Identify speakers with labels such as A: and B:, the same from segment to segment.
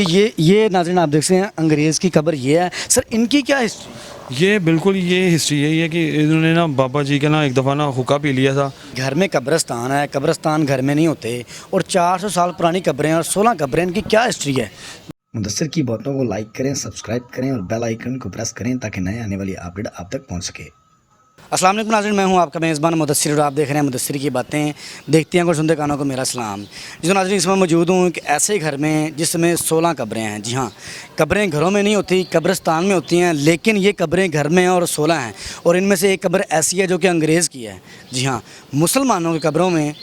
A: ये नाज़रीन आप देख सकते हैं अंग्रेज़ की कब्र ये है। सर इनकी क्या हिस्ट्री?
B: ये बिल्कुल ये हिस्ट्री यही है कि इन्होंने ना बाबा जी का ना एक दफ़ा ना हुक्का पी लिया था।
A: घर में कब्रिस्तान है, कब्रिस्तान घर में नहीं होते और 400 साल पुरानी कब्रें और 16 कब्रें, इनकी क्या हिस्ट्री है? मुदस्सिर की बातों को लाइक करें, सब्सक्राइब करें और बेल आइकन को प्रेस करें ताकि नए आने वाली अपडेट आप तक पहुंच सके। अस्सलाम वालेकुम नाज़रीन, मैं हूं आपका मेज़बान मुदस्सिर और आप देख रहे हैं मुदस्सिर की बातें। देखते हैं और सुनते कानों को मेरा सलाम। जी नाज़रीन, इसमें मौजूद हूँ एक ऐसे घर में जिसमें 16 कब्रें हैं। जी हाँ, कब्रें घरों में नहीं होती, कब्रिस्तान में होती हैं, लेकिन ये कब्रें घर में हैं और 16 हैं और इनमें से एक कब्र ऐसी है जो कि अंग्रेज़ की है। जी हाँ, मुसलमानों की कब्रों में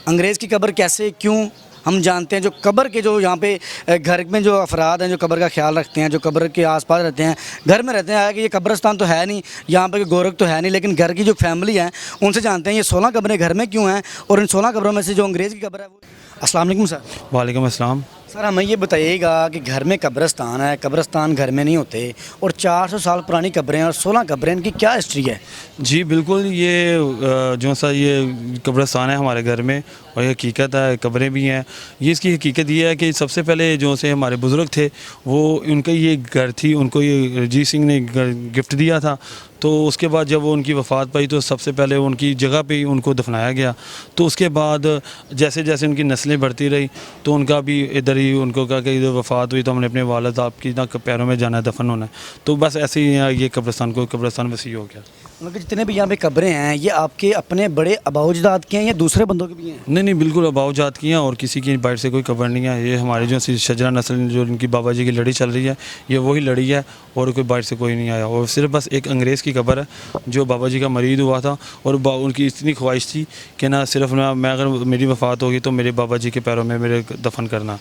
A: अंग्रेज़ की कब्र कैसे, क्यों, हम जानते हैं। जो कब्र के जो यहाँ पे घर में जो अफराद हैं जो कब्र का ख्याल रखते हैं, जो कब्र के आसपास रहते हैं, घर में रहते हैं, कि ये कब्रिस्तान तो है नहीं, यहाँ पे गोरख तो है नहीं, लेकिन घर की जो फैमिली है उनसे जानते हैं ये 16 कब्रें घर में क्यों हैं और इन 16 कब्रों में से जो अंग्रेज़ की कब्र है वो। अस्सलाम वालेकुम सर।
B: वालेकुम अस्सलाम।
A: सर हमें ये बताइएगा कि घर में कब्रिस्तान है, कब्रिस्तान घर में नहीं होते और 400 साल पुरानी कब्रें और 16 कब्रें, इनकी क्या हिस्ट्री है?
B: जी बिल्कुल, ये जो सा ये कब्रिस्तान है हमारे घर में और ये हकीकत है, कब्रें भी हैं। ये इसकी हकीकत ये है कि सबसे पहले जो से हमारे बुज़ुर्ग थे वो उनका ये घर थी, उनको ये रजीत सिंह ने गिफ्ट दिया था। तो उसके बाद जब वो उनकी वफ़ात पाई तो सबसे पहले उनकी जगह पे ही उनको दफनाया गया। तो उसके बाद जैसे जैसे उनकी नस्लें बढ़ती रही तो उनका भी इधर ही उनको कहा कि इधर वफ़ात हुई तो हमने अपने वालिद आपकी ना पैरों में जाना है, दफन होना है। तो बस ऐसे ही ये कब्रिस्तान वसी हो गया।
A: मतलब जितने भी यहाँ पे कब्रें हैं ये आपके अपने बड़े अबाउजाद के हैं या दूसरे बंदों के भी हैं?
B: नहीं, बिल्कुल अबाउजात की हैं और किसी की बाइट से कोई कब्र नहीं है। ये हमारी जो शजरा नस्ल जो इनकी बाबा जी की लड़ी चल रही है ये वही लड़ी है और कोई बाइट से कोई नहीं आया। और सिर्फ बस एक अंग्रेज़ की कब्र है जो बाबा जी का मरीद हुआ था और उनकी इतनी ख्वाहिश थी कि ना सिर्फ ना मैं अगर मेरी वफ़ात होगी तो मेरे बाबा जी के पैरों में मेरे दफन करना।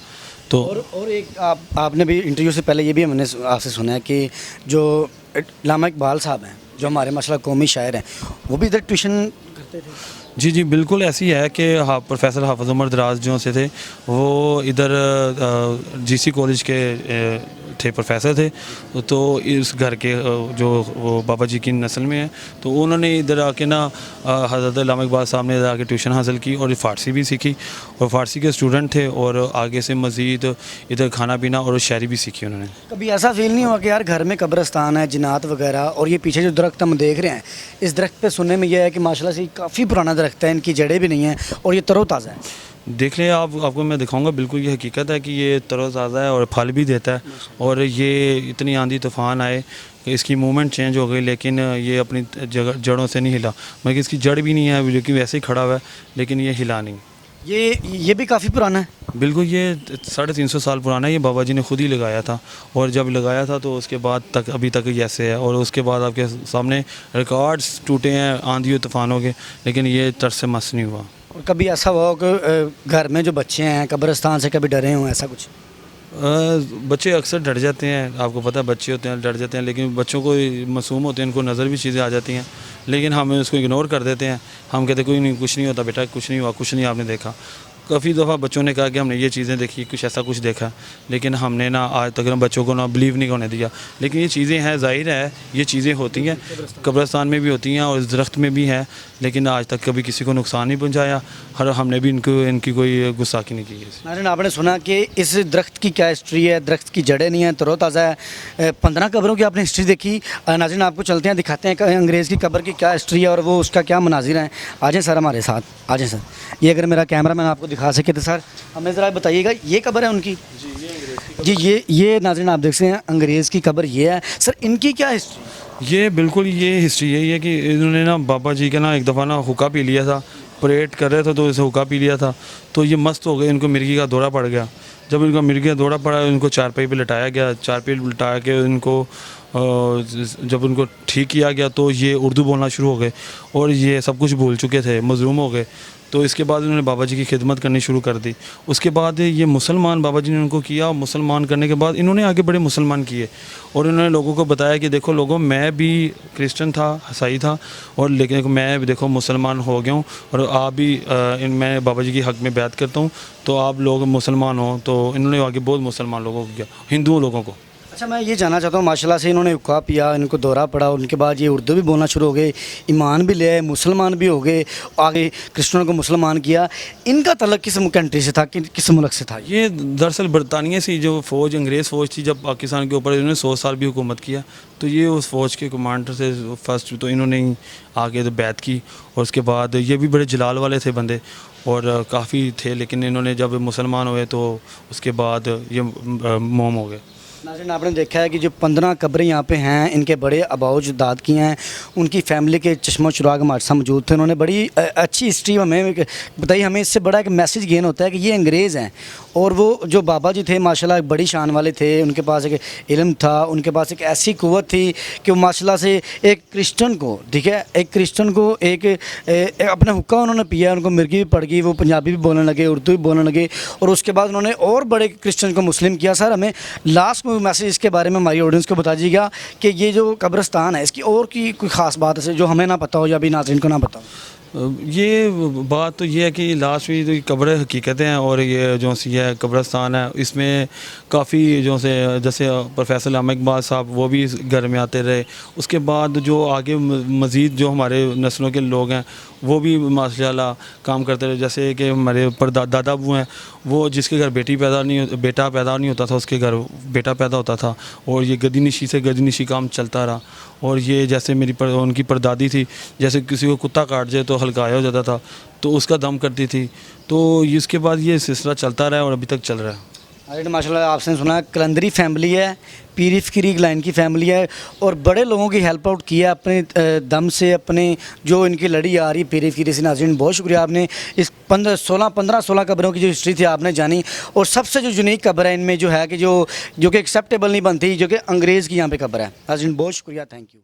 B: तो
A: और एक आपने भी इंटरव्यू से पहले ये भी हमने आपसे सुना है कि जो अल्लामा इकबाल साहब हैं जो हमारे माशाल्लाह कौमी शायर हैं वो भी इधर ट्यूशन करते थे।
B: जी बिल्कुल ऐसी है कि प्रोफेसर हाफिज़ उमर दराज जो से थे वो इधर जीसी कॉलेज के थे, प्रोफेसर थे। तो इस घर के जो वो बाबा जी की नस्ल में है तो उन्होंने इधर आके ना हज़रत अल्लामा इकबाल साहब ने इधर आके ट्यूशन हासिल की और फ़ारसी भी सीखी और फ़ारसी के स्टूडेंट थे और आगे से मज़ीद इधर खाना पीना और शायरी भी सीखी उन्होंने।
A: कभी ऐसा फील नहीं हुआ कि यार घर में कब्रिस्तान है, जिनात वगैरह और ये पीछे जो दरख्त हम देख रहे हैं इस दरख्त पे सुनने में यह है कि माशाल्लाह से काफ़ी पुराना दरख्त है, इनकी जड़ें भी नहीं हैं और ये तरोताज़ा है?
B: देख लें आपको मैं दिखाऊंगा, बिल्कुल ये हकीकत है कि ये तरोताज़ा है और फल भी देता है। और ये इतनी आंधी तूफ़ान आए कि इसकी मूवमेंट चेंज हो गई लेकिन ये अपनी जड़ों से नहीं हिला। मतलब इसकी जड़ भी नहीं है लेकिन वैसे ही खड़ा हुआ है लेकिन ये हिला नहीं।
A: ये भी काफ़ी पुराना है?
B: बिल्कुल, ये 350 साल पुराना है। ये बाबा जी ने खुद ही लगाया था और जब लगाया था तो उसके बाद तक अभी तक ये ऐसे है और उसके बाद आपके सामने रिकॉर्ड्स टूटे हैं आंधी और तूफ़ानों के, लेकिन ये तरस से मस नहीं हुआ।
A: और कभी ऐसा हुआ कि घर में जो बच्चे हैं कब्रिस्तान से कभी डरे हों, ऐसा कुछ?
B: बच्चे अक्सर डर जाते हैं, आपको पता है बच्चे होते हैं डर जाते हैं, लेकिन बच्चों को मासूम होते हैं, उनको नज़र भी चीज़ें आ जाती हैं लेकिन हम उसको इग्नोर कर देते हैं। हम कहते कोई नहीं, कुछ नहीं होता बेटा, कुछ नहीं हुआ, कुछ नहीं आपने देखा। काफ़ी दफ़ा बच्चों ने कहा कि हमने ये चीज़ें देखी, कुछ ऐसा कुछ देखा, लेकिन हमने ना आज तक बच्चों को ना बिलीव नहीं होने दिया। लेकिन ये चीज़ें हैं, ज़ाहिर है ये चीज़ें होती हैं, कब्रिस्तान में भी होती हैं और इस दरख्त में भी है, लेकिन आज तक कभी किसी को नुकसान नहीं पहुंचाया और हमने भी इनकी कोई गुस्ताखी नहीं की है।
A: नाज़रीन आपने सुना कि इस दरख्त की क्या हिस्ट्री है, दरख्त की जड़ें नहीं हैं, तरोताज़ा है। 15 कब्रों की आपने हिस्ट्री देखी। नाज़रीन आपको चलते हैं, दिखाते हैं कि अंग्रेज़ की कब्र की क्या हिस्ट्री है और वो उसका क्या मनाजिर है। आ जाएँ सर हमारे साथ, आ जाएँ सर। ये अगर मेरा कैमरा मैन आपको दिखा सके तो सर हमें ज़रा बताइएगा, ये कब्र है उनकी? जी ये नाज़रीन आप देख सकते हैं अंग्रेज़ की कब्र ये है। सर इनकी क्या हिस्ट्री?
B: ये बिल्कुल ये हिस्ट्री यही है कि इन्होंने ना बाबा जी का ना एक दफ़ा ना हुक्का पी लिया था, परेड कर रहे थे तो इसे हुक्का पी लिया था तो ये मस्त हो गए, इनको मिर्गी का दौरा पड़ गया। जब इनको मिर्गी का दौरा पड़ा इनको चारपाई पे लटाया गया, चारपाई लटा के इनको जब उनको ठीक किया गया तो ये उर्दू बोलना शुरू हो गए और ये सब कुछ भूल चुके थे, मज़लूम हो गए। तो इसके बाद उन्होंने बाबा जी की खिदमत करनी शुरू कर दी। उसके बाद ये मुसलमान बाबा जी ने उनको किया और मुसलमान करने के बाद इन्होंने आगे बड़े मुसलमान किए और इन्होंने लोगों को बताया कि देखो लोगों, मैं भी क्रिश्चियन था, ईसाई था और लेकिन मैं भी देखो मुसलमान हो गया हूँ और आप भी मैं बाबा जी की हक़ में बैत करता हूँ तो आप लोग मुसलमान हो। तो इन्होंने आगे बहुत मुसलमान लोगों को किया, हिंदुओं लोगों को।
A: अच्छा, मैं ये जानना चाहता हूँ, माशाल्लाह से इन्होंने हुक्का पिया, इनको दौरा पड़ा, उनके बाद ये उर्दू भी बोलना शुरू हो गए, ईमान भी ले आए, मुसलमान भी हो गए, आगे क्रिश्चियनों को मुसलमान किया। इनका तल्लक किस कंट्री से था, किस मुल्क से था?
B: ये दरअसल बरतानिया से जो फ़ौज अंग्रेज़ फ़ौज थी, जब पाकिस्तान के ऊपर इन्होंने 100 साल भी हुकूमत किया, तो ये उस फ़ौज के कमांडर से फर्स्ट तो इन्होंने ही आगे तो बैत की, और उसके बाद ये भी बड़े जलाल वाले थे बंदे और काफ़ी थे, लेकिन इन्होंने जब मुसलमान हुए तो उसके बाद ये मोम हो गए।
A: नाज़रीन, आपने देखा है कि जो 15 कब्रें यहाँ पे हैं, इनके बड़े आबाओ अजदाद की हैं, उनकी फैमिली के चश्मो चुराग हमारे साथ मौजूद थे। उन्होंने बड़ी अच्छी हिस्ट्री हमें बताई। हमें इससे बड़ा एक मैसेज गेन होता है कि ये अंग्रेज़ हैं, और वो जो बाबा जी थे माशाल्लाह एक बड़ी शान वाले थे, उनके पास एक इल्म था, उनके पास एक ऐसी क़ुव्वत थी कि वो माशाल्लाह से एक क्रिश्चियन को, ठीक है, एक क्रिश्चियन को एक अपना हुक्का उन्होंने पिया, उनको मिर्गी भी पड़ गई, वो पंजाबी भी बोलने लगे, उर्दू भी बोलने लगे, और उसके बाद उन्होंने और बड़े क्रिश्चियन को मुस्लिम किया। सर, हमें लास्ट में मैसेज इसके बारे में हमारी ऑडियंस को बता दीजिएगा कि ये जो कब्रिस्तान है, इसकी और की कोई ख़ास बात है जो हमें ना पता हो या अभी नाज़रीन को ना पता हो?
B: ये बात तो ये है कि लास्ट में तो कब्र हकीकतें हैं, और ये जो सी है कब्रस्तान है, इसमें काफ़ी जो से जैसे प्रोफेसर अल्लामा इकबाल साहब वो भी इस घर में आते रहे। उसके बाद जो आगे मज़ीद जो हमारे नस्लों के लोग हैं वो भी माशाल्लाह काम करते रहे। जैसे कि हमारे दादा अबू हैं, वो जिसके घर बेटा पैदा नहीं होता था, उसके घर बेटा पैदा होता था, और ये गदी नशी से गदी नशी काम चलता रहा। और ये जैसे उनकी परदादी थी, जैसे किसी को कुत्ता काट जाए तो हल्काया हो जाता था, तो उसका दम करती थी। तो इसके बाद ये सिलसिला चलता रहा और अभी तक चल रहा है।
A: अरे माशाल्लाह, आपने सुना कलंदरी फैमिली है, पीर फ़कीर लाइन की फैमिली है, और बड़े लोगों की हेल्प आउट किया अपने दम से, अपने जो इनकी लड़ी आ रही पीर फ़कीर से। नाज़रीन, बहुत शुक्रिया, आपने इस 15-16 कब्रों की जो हिस्ट्री थी आपने जानी, और सबसे जो यूनिक कब्र है इनमें जो है कि जो कि एक्सेप्टेबल नहीं बनती, जो कि अंग्रेज़ की यहाँ पे कब्र है। नाज़रीन, बहुत शुक्रिया, थैंक यू।